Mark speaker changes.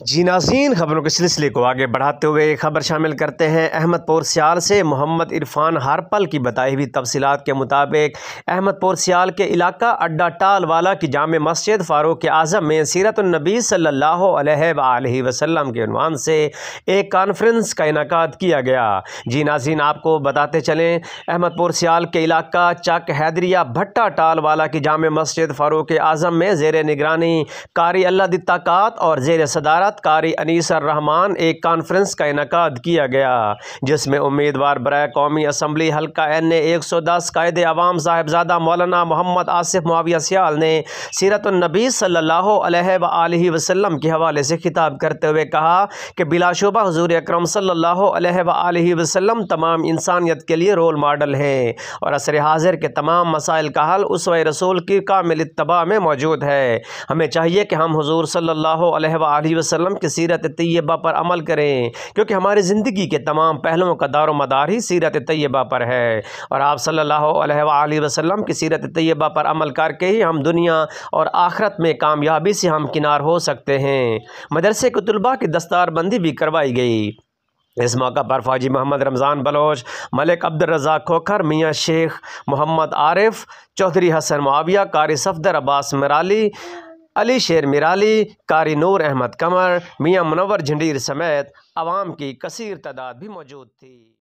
Speaker 1: جی ناظرین، خبروں کے سلسلے کو آگے بڑھاتے ہوئے خبر شامل کرتے ہیں۔ احمد پور سیال سے محمد عرفان ہارپل کی بتائی ہوئی تفصیلات کے مطابق احمد پور سیال کے علاقہ اڈا ٹال والا کی جامع مسجد فاروق اعظم میں سیرت النبی صلی اللہ علیہ وآلہ وسلم کے عنوان سے ایک کانفرنس کا انعقاد کیا گیا۔ جی ناظرین، آپ کو بتاتے چلیں، احمد پور سیال کے علاقہ چک حیدریہ بھٹا ٹال والا کی جامع مسجد فاروق اعظم میں زیر نگرانی قاری اللہ دتاکات اور زیر صدارت قاری انیس الرحمان ایک کانفرنس کا انعقاد کیا گیا، جس میں امیدوار برائے قومی اسمبلی حلقہ NA 110 قائد عوام صاحبزادہ مولانا محمد آصف معاویہ سیال نے سیرت النبی صلی اللہ علیہ وآلہ وسلم کے حوالے سے خطاب کرتے ہوئے کہا کہ بلا شبہ حضور اکرم صلی اللہ علیہ وآلہ وسلم تمام انسانیت کے لیے رول ماڈل ہیں اور عصر حاضر کے تمام مسائل کا حل اسوہ رسول کی کامل اتباع میں موجود ہے۔ ہمیں چاہیے کہ ہم حضور صلی اللہ علیہ وآلہ وسلم کی سیرت طیبہ پر عمل کریں، کیونکہ ہماری زندگی کے تمام پہلوؤں کا دار و مدار ہی سیرت طیبہ پر ہے، اور آپ صلی اللہ علیہ وآلہ وسلم کی سیرت طیبہ پر عمل کر کے ہی ہم دنیا اور آخرت میں کامیابی سے ہمکنار ہو سکتے ہیں۔ مدرسے کے طلباء کی دستار بندی بھی کروائی گئی۔ اس موقع پر فوجی محمد رمضان بلوچ، ملک عبدالرزاق کھوکھر، میاں شیخ محمد عارف، چودھری حسن معاویہ، قاری صفدر عباس مرالی، علی شیر میرالی، قاری نور احمد قمر، میاں منور جھنڈیر سمیت عوام کی کثیر تعداد بھی موجود تھی۔